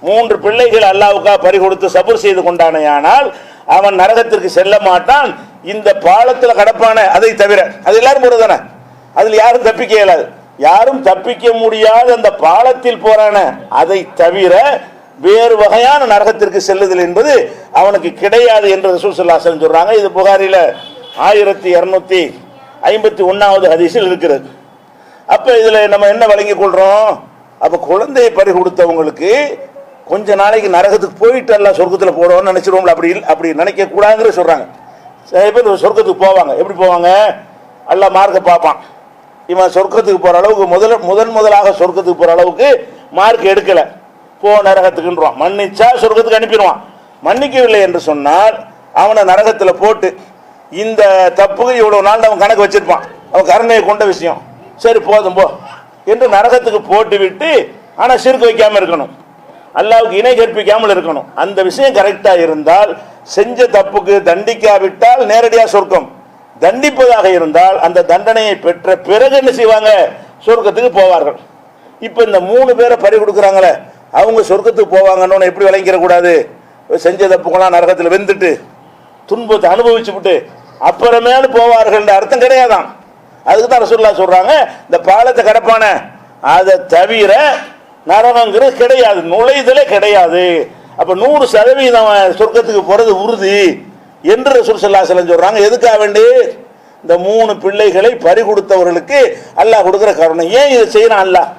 3 பிள்ளைகள் அல்லாஹ்வுக்காக பறி கொடுத்து சபர் செய்து கொண்டானேயானால் அவன் நரகத்திற்கு செல்ல மாட்டான். இந்த பாலத்தில் கடப்பான அதை தவிர, அது எல்லாரும் போறதானே, அதில் யாரும் தப்பிக்க இயலாது. யாரும் தப்பிக்க முடியாத அந்த பாலத்தில் போறான அதை தவிர வேறு வகையான நரகத்திற்கு செல்லுதல் என்பது அவனுக்கு கிடையாது என்று ரசூல் ஸல்லல்லாஹு அலைஹி வஸல்லம் சொல்றாங்க. இது புகாரில 1251வது ஹதீஸில் இருக்கிறது. அப்ப இதுல நம்ம என்ன விளங்கிக் கொள்றோம், அப்ப குழந்தையை பறி கொடுத்தவங்களுக்கு கொஞ்ச நாளைக்கு நரகத்துக்கு போயிட்டு எல்லாம் சொர்க்கத்தில் போடுவோம்னு நினைச்சிருவோம்ல, அப்படி நினைக்க கூடாதுங்கிற சொல்றாங்க. சில பேர் சொர்க்கத்துக்கு போவாங்க. எப்படி போவாங்க, அல்லாஹ் மார்க்க பார்ப்பான், இவன் சொர்க்கத்துக்கு போற அளவுக்கு முதலாக சொர்க்கத்துக்கு போற அளவுக்கு மார்க் எடுக்கல, போ நரகத்துக்குன்றான். மன்னிச்சா சொர்க்கத்துக்கு அனுப்பிடுவான். மன்னிக்கவில்லை என்று சொன்னால் அவனை நரகத்தில் போட்டு இந்த தப்புக்கு இவ்வளவு நாள் அவன் கணக்கு வச்சிருப்பான், அவன் கருணையை கொண்ட விஷயம், சரி போதும் போ என்று நரகத்துக்கு போட்டு விட்டு, ஆனா சிறுக்கு வைக்காம இருக்கணும். அல்லாஹ்வுக்கு இணை கற்பிக்காமல் இருக்கணும். அந்த விஷயம் கரெக்டா இருந்தால், செஞ்ச தப்புக்கு தண்டிக்காவிட்டால் நேரடியாக சொர்க்கம், தண்டிப்பதாக இருந்தால் அந்த தண்டனையை பெற்ற பிறகு என்ன செய்வாங்க, சொர்க்கத்துக்கு போவார்கள். இப்ப இந்த 3 பேரை பறி கொடுக்குறாங்களே, அவங்க சொர்க்கத்துக்கு போவாங்கன்னு எப்படி விளங்கிற கூடாது? செஞ்ச தப்புக்கெல்லாம் நரகத்தில் வெந்துட்டு துன்பத்தை அனுபவிச்சு விட்டு அப்புறமேலு போவார்கள் அர்த்தம் கிடையாதான். அதுக்கு தான் ரசூலுல்லாஹ் சொல்றாங்க, இந்த பாலத்தை கடப்பான அதை தவிர நரகங்கிறது கிடையாது, நுழைதலே கிடையாது. அப்ப 100% சொர்க்கத்துக்கு போறது உறுதி என்று ரசூல் ஸல்லல்லாஹு அலைஹி வஸல்லம் சொல்றாங்க. எதுக்காக வேண்டி? இந்த 3 பிள்ளைகளை பறி கொடுத்தவர்களுக்கு அல்லாஹ் கொடுக்கிற கருணை. ஏன் இதை செய்யறான் அல்லாஹ்?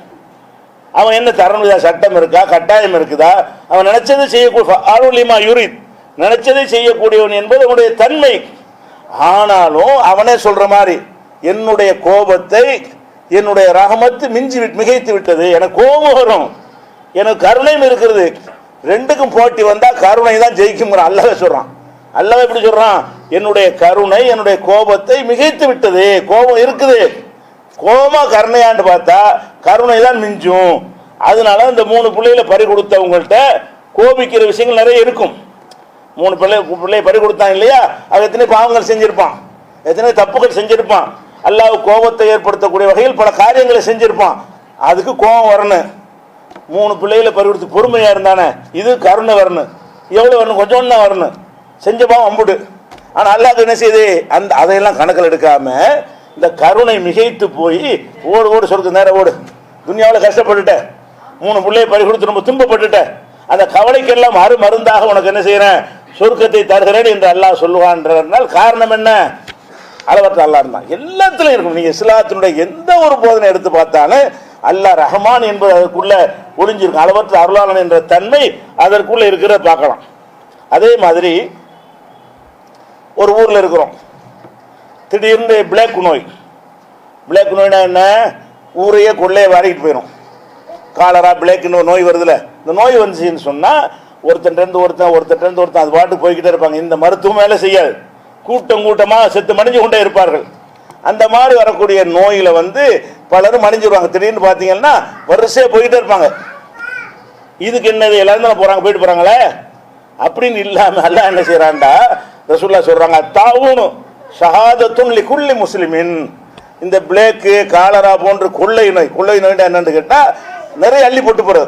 அவன் என்ன தரணுதா? சட்டம் இருக்கா? கட்டாயம் இருக்குதா? அவன் நினைச்சதை செய்யக்கூடிய ஆளுலிமா யுரித், நினைச்சதை செய்யக்கூடியவன் என்பது அவனுடைய தன்மை. ஆனாலும் அவனே சொல்ற மாதிரி, என்னுடைய கோபத்தை என்னுடைய ரஹமத்து மிகைத்து விட்டது, எனக்கு கோபம் வரும், எனக்கு கருணையும் இருக்கிறது, ரெண்டுக்கும் போட்டி வந்தா கருணை தான் ஜெயிக்கும் அல்லாஹ் சொல்றான். அல்லாஹ் எப்படி சொல்றான்? என்னுடைய கருணை என்னுடைய கோபத்தை மிகைத்து விட்டது. கோபம் இருக்குது, கோபமா கருணையான்னு பார்த்தா கருணை தான் மிஞ்சும். அதனால இந்த 3 பிள்ளைகளை பறி கொடுத்தவங்கள்ட்ட கோபிக்கிற விஷயங்கள் நிறைய இருக்கும். 3 பிள்ளையை பறி கொடுத்தான் இல்லையா, அவன் எத்தனை பாவங்கள் செஞ்சிருப்பான், எத்தனை தப்புகள் செஞ்சிருப்பான், அல்லாஹ் கோபத்தை ஏற்படுத்தக்கூடிய வகையில் பல காரியங்களை செஞ்சிருப்பான். அதுக்கு கோபம் வரணும். 3 பிள்ளைகளை பறி கொடுத்து பொறுமையா இருந்தானே, இது கருணை வரணும். எவ்வளவு வரணும்? கொஞ்சம் தான் வரணும். செஞ்ச பாவம் அம்புடு. ஆனா அல்லாஹ் என்ன செய்யுது? அதையெல்லாம் கணக்கில் எடுக்காம இந்த கருணை மிகைத்து போய் ஓடு சொர்க்க நேரம் ஓடு, துனியாவில் கஷ்டப்பட்டுட்ட, 3 பிள்ளையை பறி கொடுத்து ரொம்ப துன்பப்பட்டுட்ட, அந்த கவலைக்கெல்லாம் மருந்தாக உனக்கு என்ன செய்யறேன், சொர்க்கத்தை தருகிறேன் என்று அல்லாஹ் சொல்லுவான்றதுனால் காரணம் என்ன? அளவற்ற அல்லாஹ் தான் எல்லாத்திலும் இருக்கும். நீங்க இஸ்லாத்தினுடைய எந்த ஒரு போதனை எடுத்து பார்த்தாலும் அல்லாஹ் ரஹ்மான் என்பது அதற்குள்ள ஒளிஞ்சிருக்கும். அளவற்ற அருளாளன் என்ற தன்மை அதற்குள்ள இருக்கிறத பார்க்கலாம். அதே மாதிரி ஒரு ஊர்ல இருக்கிறோம், திடீர்னு பிளேக் நோய்னா என்ன? ஊரையே கொள்ளையை வாரிக்கிட்டு போயிடும். காலரா பிளேக்னு ஒரு நோய் வருதுல, இந்த நோய் வந்துச்சுன்னு சொன்னா ஒருத்தன் ஒருத்தன் அது பாட்டு போய்கிட்டே இருப்பாங்க. இந்த மருத்துவம் வேலை செய்யாது, கூட்டமா செத்து மடிஞ்சு கொண்டே இருப்பார்கள். அந்த மாதிரி வரக்கூடிய நோயில பலரும் மடிஞ்சிருவாங்க. திடீர்னு பாத்தீங்கன்னா வரிசையா போயிட்டே இருப்பாங்க. இதுக்கு என்னது, எல்லாரும் தான் போறாங்க, போயிட்டு போறாங்களே அப்படின்னு இல்லாம அல்லாஹ் என்ன செய்யறான்டா, ரசூலுல்லாஹ் சொல்றாங்க, தாவூனு ஷஹாதத்துன் லிகுல்லி முஸ்லிமின். இந்த பிளேக்கு காலரா போன்ற கொள்ளை நோய்டா என்னன்னு கேட்டா நிறைய அள்ளி போட்டு போறது.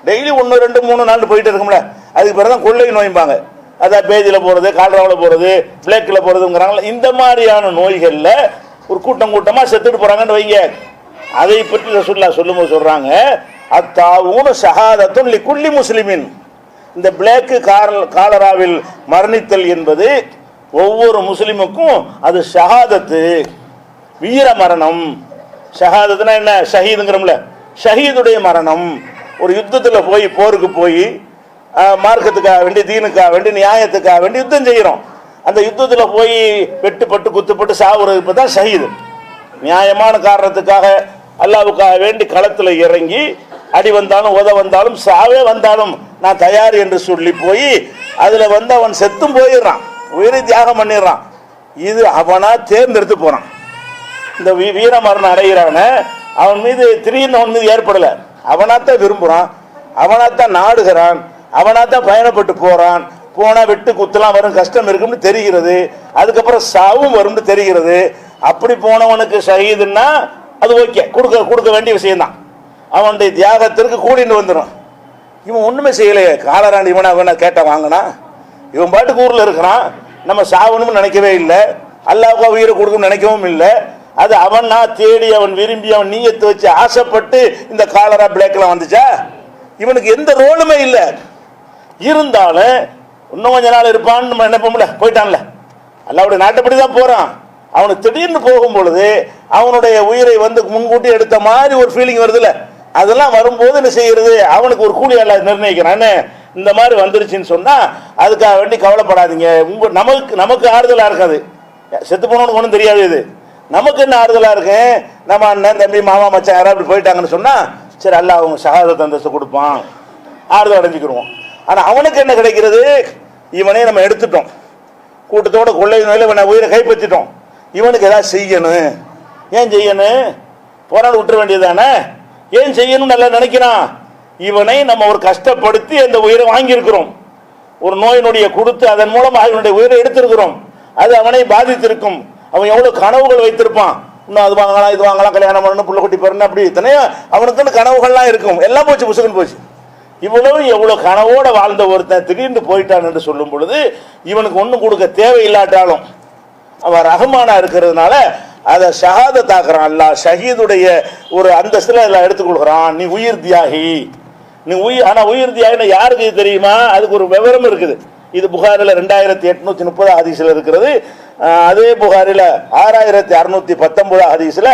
டெய்லி 1 2 3 4 போயிட்டு இருக்கும்ல, அதுக்கு பிறகு தான் கொள்ளை நோய்பாங்க. அதான் பேஜில் போறது, கால்ராவில் போறது, பிளேக்கில் போறதுங்கிறாங்களா. இந்த மாதிரியான நோய்கள்ல ஒரு கூட்டமா செத்துட்டு போறாங்கன்னு வைங்க. அதை பற்றி ரசூலுல்லாஹ் சொல்லும்போது சொல்றாங்க, அத்தாவூன ஷஹாதத்துன் லிகுல்லி முஸ்லிமின். இந்த பிளேக்கு காலராவில் மரணித்தல் என்பது ஒவ்வொரு முஸ்லிமுக்கும் அது ஷஹாதத்து, வீர மரணம். ஷஹாதத்துனா என்ன? ஷஹீதுங்கிறோம்ல, ஷஹீதுடைய மரணம். ஒரு யுத்தத்தில் போய் போருக்கு போய் மார்க்கத்துக்காக வேண்டி, தீனுக்காக வேண்டி, நியாயத்துக்காக வேண்டி யுத்தம் செய்கிறோம். அந்த யுத்தத்தில் போய் வெட்டுப்பட்டு குத்துப்பட்டு சாவுறது தான் ஷஹீது. நியாயமான காரணத்துக்காக அல்லாஹ்வுக்காக வேண்டி களத்தில் இறங்கி அடி வந்தாலும் உத வந்தாலும் சாவே வந்தாலும் நான் தயார் என்று சொல்லி போய் அதில் அவன் செத்தும் போயிடுறான், உயிரை தியாகம் பண்ணிடுறான். இது அவனா தேர்ந்தெடுத்து போறான். இந்த வீர மரணம் அடைகிறான அவன் மீது திடீர்னு அவன் மீது ஏற்படலை, அவனாத்தான் விரும்புகிறான், அவனாத்தான் நாடுகிறான், அவனாத்தான் பயணப்பட்டு போறான். போனா வெட்டு குத்தலாம் வரும், கஷ்டம் இருக்கும்னு தெரிகிறது, அதுக்கப்புறம் சாவும் வரும்னு தெரிகிறது. அப்படி போனவனுக்கு ஷஹீதுன்னா அது ஓகே, கொடுக்க வேண்டிய விஷயம்தான். அவனுடைய தியாகத்திற்கு கூடிட்டு வந்துடும். இவன் ஒண்ணுமே செய்யலையே, காலராண்டி இவனை கேட்ட வாங்கினா, இவன் பாட்டுக்கு ஊர்ல இருக்கிறான், நம்ம சாவணும்னு நினைக்கவே இல்லை, அல்லாஹ்வுக்கு உயிரை கொடுக்கணும்னு நினைக்கவும் இல்லை. அது அவனா தேடி அவன் விரும்பி அவன் நீயத்தை வச்சு ஆசைப்பட்டு இந்த காலரா பிளேக்லாம் வந்துச்சா? இவனுக்கு எந்த ரோலுமே இல்லை. இருந்தாலும் இன்னும் கொஞ்ச நாள் இருப்பான்னு நம்ம நினைப்போம்ல, போயிட்டான்ல, அல்லாஹ்வுடைய நாட்டப்படி தான் போறான். அவனுக்கு திடீர்னு போகும் பொழுது அவனுடைய உயிரை முன்கூட்டி எடுத்த மாதிரி ஒரு ஃபீலிங் வருதுல்ல, அதெல்லாம் வரும்போது என்ன செய்யறது, அவனுக்கு ஒரு கூலி அல்ல நிர்ணயிக்கிறான்னு. இந்த மாதிரி வந்துருச்சுன்னு சொன்னா அதுக்காக வேண்டி கவலைப்படாதீங்க. நமக்கு ஆறுதலா இருக்காது, செத்து போனவனுக்கு ஒன்றும் தெரியாது. இது நமக்கு என்ன ஆறுதலா இருக்கு, நம்ம அண்ணன் தம்பி மாமா மச்சான் யாராவது அப்படி போயிட்டாங்கன்னு சொன்னா சரி அல்லாஹ் அவங்க ஷஹாதத் அந்தஸ்து கொடுப்பான், ஆறுதல் அடைஞ்சிக்கிடுவோம். ஆனா அவனுக்கு என்ன கிடைக்கிறது, இவனே நம்ம எடுத்துட்டோம், கூட்டத்தோட கொள்ளை நோயில இவனை உயிரை கைப்பற்றிட்டோம், இவனுக்கு ஏதாவது செய்யணும். ஏன் செய்யணும், போராட விட்டுற வேண்டியதானே, ஏன் செய்யணும் நல்லா நினைக்கிறான். இவனை நம்ம ஒரு கஷ்டப்படுத்தி அந்த உயிரை வாங்கியிருக்கிறோம், ஒரு நோயினுடைய கொடுத்து அதன் மூலமாக இவனுடைய உயிரை எடுத்திருக்கிறோம், அது அவனை பாதித்திருக்கும். அவன் எவ்வளவு கனவுகள் வைத்திருப்பான், இன்னும் அது வாங்கலாம் இது வாங்கலாம் கல்யாணம் பண்ணணும் புள்ள குட்டி பிறன்னு அப்படி இத்தனையோ அவனுக்குன்னு கனவுகள்லாம் இருக்கும், எல்லாம் போச்சு புசுக்குன்னு போச்சு. இவ்வளவு எவ்வளவு கனவோட வாழ்ந்த ஒருத்தன் திடீர்னு போயிட்டான் என்று சொல்லும் பொழுது இவனுக்கு ஒன்றும் கொடுக்க தேவையில்லாட்டாலும் அவன் ரஹ்மானா இருக்கிறதுனால அதை ஷஹாதத்தாக்குறான். அல்லாஹ் ஷஹீதுடைய ஒரு அந்தஸ்துல எல்லாம் எடுத்துக்கொள்கிறான். நீ உயிர் தியாகி, நீ உயிர். ஆனா உயிர் தியாகினா யாருக்கு தெரியுமா? அதுக்கு ஒரு விவரம் இருக்குது. இது புகாரில் 2830 ஹதீஸ்ல இருக்கிறது. அதே புகாரில் 6619 ஹதீஸ்ல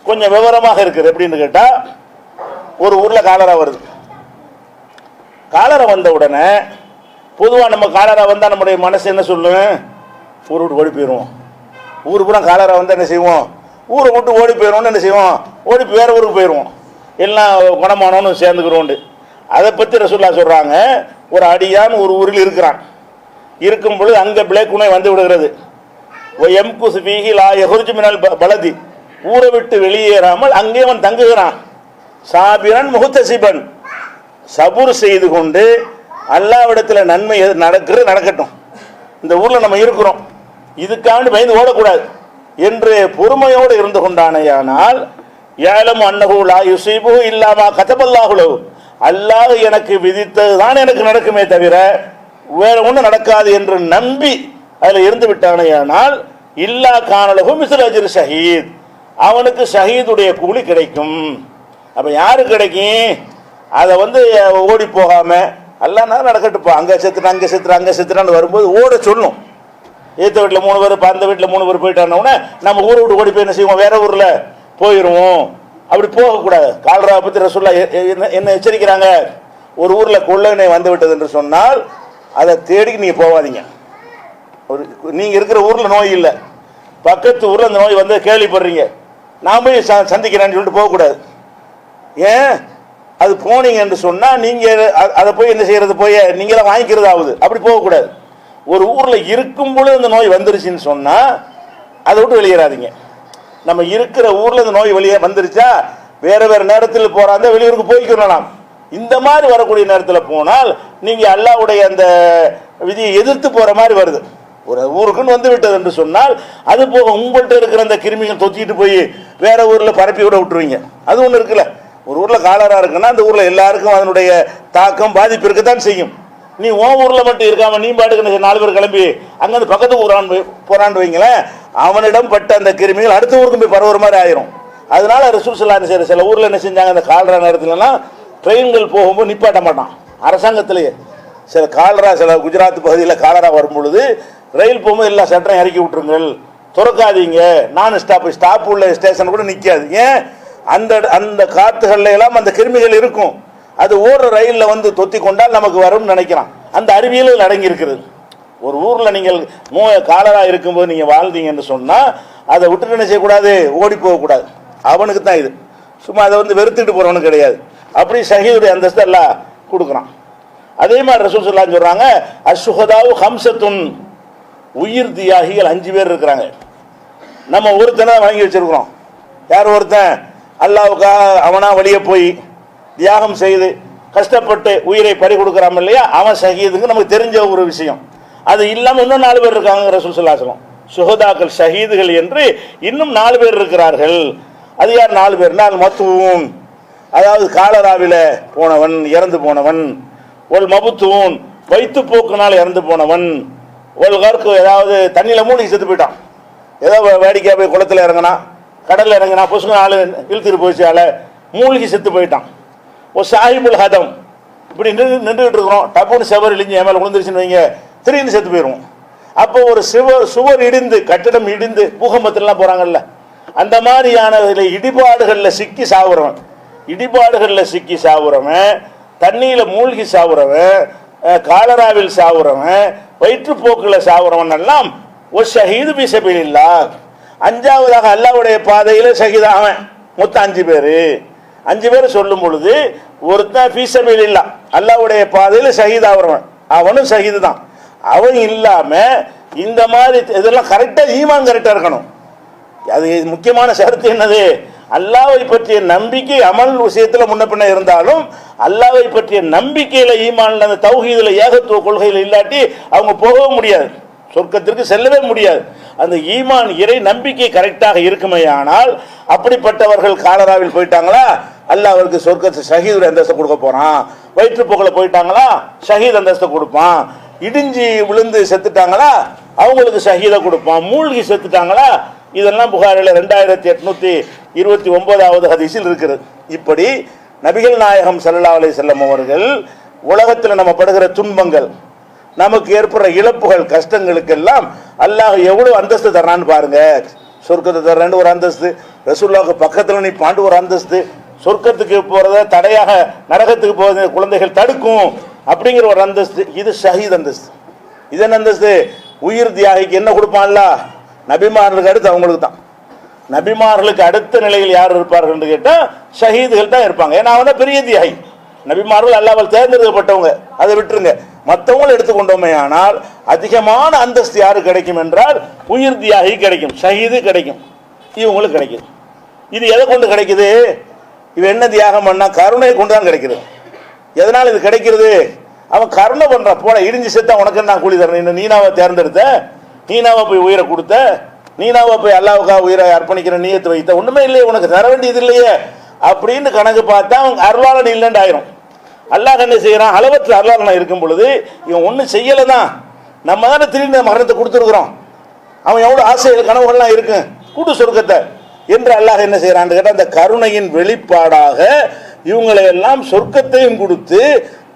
கொஞ்சம் விவரமாக இருக்குது. எப்படின்னு கேட்டா, ஒரு ஊர்ல காலரா வருது. காலரா வந்த உடனே பொதுவாக நம்ம காலரா வந்தா நம்முடைய மனசு என்ன சொல்லுவேன்? ஊரை விட்டு ஓடி போயிடுவோம். ஊரு பூரா காலரா வந்தால் என்ன செய்வோம்? ஊரை விட்டு ஓடி போயிடுவோம்னு என்ன செய்வோம்? ஓடி வேற ஊருக்கு போயிடுவோம், எல்லாம் குணமானோன்னு சேர்ந்துக்கிறோண்டு. அதை பற்றி ரசூலுல்லாஹ் சொல்கிறாங்க, ஒரு அடியான் ஒரு ஊரில் இருக்கிறான். இருக்கும் பொழுது அங்கே பிளேக்குனை வந்து விடுகிறது. எம்குஸ் ஃபீஹி லா யஹ்ருஜு மினல் பலதி, ஊரை விட்டு வெளியேறாமல் அங்கே அவன் தங்குகிறான். சாபிரன் முஹ்தசிபன், சபூர் செய்து கொண்டு அல்லாஹ்விடத்தில் நன்மை நடக்கட்டும், இந்த ஊரில் நம்ம இருக்கிறோம், இதுக்காண்டி பயந்து ஓடக்கூடாது என்று பொறுமையோடு இருந்து கொண்டானேயானால், யஅலமு அன்னஹு லா யுஸீபுஹு இல்லா மா கதபல்லாஹு லஹு, அல்லாஹ் எனக்கு விதித்தது தான் எனக்கு நடக்குமே தவிர வேற ஒன்றும் நடக்காது என்று நம்பி அதில் இருந்து விட்டானேயானால், இல்லா கானலஹு மிஸ்லு அஜ்ரி ஷஹீத், அவனுக்கு ஷஹீதுடைய கூலி கிடைக்கும். அப்ப யாரு கிடைக்கும்? அதை ஓடி போகாம எல்லாம் நடக்கட்டுப்பா, அங்க செத்துட்டு அங்க செத்துட்டு அங்க செத்துறான்னு வரும்போது ஓட சொல்லும். ஏத்த வீட்டில் 3 பேர், அந்த வீட்டில் 3 பேர் போயிட்டானோடனே நம்ம ஊரை விட்டு ஓடி போய் என்ன செய்வோம்? வேற ஊர்ல போயிடுவோம். அப்படி போகக்கூடாது. கால்ரா பத்தி ரசூலுல்லாஹ் என்ன எச்சரிக்கிறாங்க? ஒரு ஊர்ல கொள்ளை வந்து விட்டது என்று சொன்னால் அதை தேடி நீங்க போவாதீங்க. நீங்க இருக்கிற ஊர்ல நோய் இல்லை, பக்கத்து ஊர்ல அந்த நோய் வந்து கேள்விப்படுறீங்க, நான் போய் சந்திக்கிறேன்னு சொல்லிட்டு போகக்கூடாது. ஏன்? அது போனீங்க என்று சொன்னா நீங்க அதை போய் என்ன செய்யறது? போய் நீங்க தான் வாங்கிக்கிறது ஆகுது. அப்படி போகக்கூடாது. ஒரு ஊர்ல இருக்கும் பொழுது அந்த நோய் வந்துருச்சுன்னு சொன்னா அதை விட்டு வெளியேறாதீங்க. நம்ம இருக்கிற ஊர்ல இந்த நோய் வெளியே வந்துருச்சா வேற வேற நேரத்தில் போறாங்க, வெளியூருக்கு போய்க்கலாம். இந்த மாதிரி வரக்கூடிய நேரத்தில் போனால் நீங்க அல்லாஹ்வுடைய அந்த விதியை எதிர்த்து போற மாதிரி வருது. ஒரு ஊருக்குன்னு வந்து விட்டது என்று சொன்னால் அது போக உங்கள்கிட்ட இருக்கிற அந்த கிருமிகள் தொத்திட்டு போய் வேற ஊர்ல பரப்பி விட விட்டுருவீங்க. அது ஒண்ணு இருக்குல்ல, ஒரு ஊர்ல காலரா இருக்குன்னா அந்த ஊர்ல எல்லாருக்கும் அதனுடைய தாக்கம் பாதிப்பு இருக்கத்தான் செய்யும். நீ உன் ஊர்ல மட்டும் இருக்காம நீ பாட்டுக்கு 4 பேர் கிளம்பி அங்கிருந்து பக்கத்து ஊரான் போறான்னு வைங்களேன், அவனிடம் பட்ட அந்த கிருமிகள் அடுத்த ஊருக்கு போய் பரவுற மாதிரி ஆயிரும். அதனால ரசூல் ஸல்லல்லாஹு அலைஹி வஸல்லம் சில ஊர்ல என்ன செஞ்சாங்க, அந்த காலரா நேரத்துலலாம் ட்ரெயின்கள் போகும்போது நிப்பாட்ட மாட்டான் அரசாங்கத்திலேயே. சில காலரா, சில குஜராத் பகுதியில் காலரா வரும் பொழுது ரயில் போகும்போது எல்லா சட்டரையும் இறக்கி விட்டுருங்கள், துறக்காதீங்க, நான் ஸ்டாப் உள்ள ஸ்டேஷன் கூட நிற்காது. ஏன்? அந்த அந்த காத்துகள்ல எல்லாம் அந்த கிருமிகள் இருக்கும். அது ஓடுற ரயிலில் வந்து தொத்தி கொண்டால் நமக்கு வரும்னு நினைக்கிறான். அந்த அறிவியல் அடங்கி இருக்கிறது. ஒரு ஊரில் நீங்கள் காலரா இருக்கும்போது நீங்கள் வாழ்ந்தீங்கன்னு சொன்னால் அதை விட்டுட்டு என்ன செய்யக்கூடாது? ஓடி போகக்கூடாது. அவனுக்கு தான் இது. சும்மா அதை வெறுத்துட்டு போகிறவனு கிடையாது. அப்படி ஷஹீதுடைய அந்தஸ்து எல்லாம் கொடுக்குறான். அதே மாதிரி ரசூல் ஸல்லல்லாஹு அலைஹி சொல்கிறாங்க, அஷ்ஹுதாவு ஹம்சத்துன், உயிர் தியாகிகள் 5 பேர் இருக்கிறாங்க. நம்ம ஒருத்தனை வாங்கி வச்சிருக்கிறோம். யார் ஒருத்தன்? அல்லாஹ்வுக்காக அவனா வழியே போய் தியாகம் செய்து கஷ்டப்பட்டு உயிரை பறி கொடுக்குறான் இல்லையா, அவன் ஷஹீதுங்க நமக்கு தெரிஞ்ச ஒரு விஷயம். அது இல்லாமல் இன்னும் 4 பேர் இருக்காங்க. ரசூல் ஸல்லல்லாஹு அலைஹி வஸல்லம் சுஹதாக்கள் ஷஹீதுகள் என்று இன்னும் 4 பேர் இருக்கிறார்கள். அது யார் 4 பேர்னா? மத்தூன், அதாவது காலராவில போனவன், இறந்து போனவன். ஒல் மபுத்தூன், வயிற்றுப்போக்குனால் இறந்து போனவன். ஒல் கர்க்கு, ஏதாவது தண்ணியில மூழ்கி செத்து போயிட்டான். ஏதோ வேடிக்கையா போய் குளத்தில் இறங்கினா, கடல்ல இறங்கினா, பொசுங்க ஆளு இழுத்துட்டு போயிடுச்சு, ஆள மூழ்கி செத்து போயிட்டான். ஒரு சாஹிபுல் ஹதம், இப்படி நின்றுட்டு இருக்கிறோம், டப்புன்னு செவர் இழிஞ்சு என் மேலே விழுந்துருச்சுன்னு வைங்க, திடீர்னு செத்து போயிடுவோம். அப்போ ஒரு சுவர் இடிந்து, கட்டிடம் இடிந்து, பூகம்பத்திலாம் போறாங்கல்ல, அந்த மாதிரியான இடிபாடுகளில் சிக்கி சாவுறவன், இடிபாடுகளில் சிக்கி சாவுறவன், தண்ணியில மூழ்கி சாவுறவன், காலராவில் சாவுறவன், வயிற்றுப்போக்கில் சாவுறவன் எல்லாம் ஒரு ஷஹீது பி சபீலில்லாஹ். 5வதாக அல்லாஹ்வுடைய பாதையில ஷஹீதாவன். மொத்தம் 5 பேரு. 5 பேர் சொல்லும் பொழுது ஒருத்தன் ஃபீ சபீலில்லாஹ், அல்லாஹ்வுடைய பாதையில ஷஹீத் ஆகிறவன், அவனும் ஷஹீது தான். அவன் இல்லாம இந்த மாதிரி இதெல்லாம் கரெக்டா ஈமான் கரெக்டா இருக்கணும். அது முக்கியமான ஷரத்து என்னது? அல்லாஹ்வை பற்றிய நம்பிக்கை அமல் விஷயத்தில் முன்ன பின்ன இருந்தாலும் அல்லாஹ்வை பற்றிய நம்பிக்கையில ஈமான்ல அந்த தௌஹீதுல ஏகத்துவ கொள்கையில் இல்லாட்டி அவங்க போகவும் முடியாது, சொர்க்கத்திற்கு செல்லவே முடியாது. அந்த ஈமான் இறை நம்பிக்கை கரெக்டாக இருக்குமே. ஆனால் அப்படிப்பட்டவர்கள் காலராவில் போயிட்டாங்களா, அல்லாஹ் அவருக்கு சொர்க்கத்தை ஷஹீது அந்தஸ்தை கொடுக்க போறான். வயிற்றுப்போக்கில் போயிட்டாங்களா, ஷஹீத் அந்தஸ்தை கொடுப்பான். இடிஞ்சி விழுந்து செத்துட்டாங்களா, அவங்களுக்கு ஷஹீதை கொடுப்பான். மூழ்கி செத்துட்டாங்களா, இதெல்லாம் புகாரில் 2829வது ஹதீஸில் இருக்கிறது. இப்படி நபிகள் நாயகம் ஸல்லல்லாஹு அலைஹி வஸல்லம் அவர்கள் உலகத்தில் நம்ம படுகிற துன்பங்கள், நமக்கு ஏற்படுற இழப்புகள், கஷ்டங்களுக்கெல்லாம் அல்லாஹ் எவ்வளவு அந்தஸ்து தர்றான்னு பாருங்க. சொர்க்கத்தை தர்றேன்னு ஒரு அந்தஸ்து, ரசூலுல்லாஹ்க்கு பக்கத்தில் நீ பாண்டு ஒரு அந்தஸ்து, சொர்க்கத்துக்கு போறத தடையாக நரகத்துக்கு போகிற குழந்தைகள் தடுக்கும் அப்படிங்கிற ஒரு அந்தஸ்து. இது ஷஹீத் அந்தஸ்து. இது என்ன அந்தஸ்து? உயிர் தியாகிக்கு என்ன கொடுப்பான்ல, நபிமார்களுக்கு அடுத்து அவங்களுக்கு தான். நபிமார்களுக்கு அடுத்த நிலையில் யார் இருப்பார்கள் என்று கேட்டால் ஷஹீதுகள் தான் இருப்பாங்க. ஏன்னா அவங்க தான் பெரிய தியாகி. நபிமார்கள் அல்லாஹ்வால் தேர்ந்தெடுக்கப்பட்டவங்க, அதை விட்டுருங்க. மற்றவங்களை எடுத்துக்கொண்டோமே ஆனால் அதிகமான அந்தஸ்து யாரு கிடைக்கும் என்றால் உயிர் தியாகி கிடைக்கும், ஷஹீது கிடைக்கும், இவங்களுக்கு கிடைக்கும். இது எதை கொண்டு கிடைக்குது? இவன் என்ன தியாகம் பண்ணா? கருணை கொண்டு தான் கிடைக்கிறது. எதனால் இது கிடைக்கிறது? அவன் கருணை பண்றான். போல இடிஞ்சு செத்தா உனக்கு நான் கூலி தரேன், நீனாவை தேர்ந்தெடுத்த, நீனாவை போய் உயிரை கொடுத்த, நீனாவை போய் அல்லாஹ்வுக்காக உயிரை அர்ப்பணிக்கிற நீயத்தை வைத்த, ஒண்ணுமே இல்லையே, உனக்கு தர வேண்டியது இல்லையே அப்படின்னு கணக்கு பார்த்தா அவன் அருளாளன் இல்லைன்னு ஆயிரும். அல்லாஹ் என்ன செய்யறான்? அளவற்ற அருளாளன் இருக்கும் பொழுது இவன் ஒன்றும் செய்யலை தான், நம்ம தானே திரும்பி மரணத்தை கொடுத்துருக்குறோம், அவன் எவ்வளோ ஆசைகள் கனவுகள்லாம் இருக்கு, கூட்டு சொர்க்கத்தை என்று அல்லாஹ் என்ன செய்யறான்னு கேட்டால் அந்த கருணையின் வெளிப்பாடாக இவங்களை எல்லாம் சொர்க்கத்தையும் கொடுத்து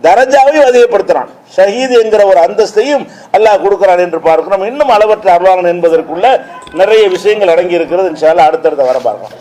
தரஜாவையும் அதிகப்படுத்துறான். ஷஹீத் என்கிற ஒரு அந்தஸ்தையும் அல்லாஹ் கொடுக்கிறான் என்று பார்க்கிறோம். இன்னும் அளவற்ற அருளாளன் என்பதற்குள்ள நிறைய விஷயங்கள் அடங்கி இருக்கிறது. இன்ஷா அல்லாஹ் அடுத்தடுத்த வர பார்க்கலாம்.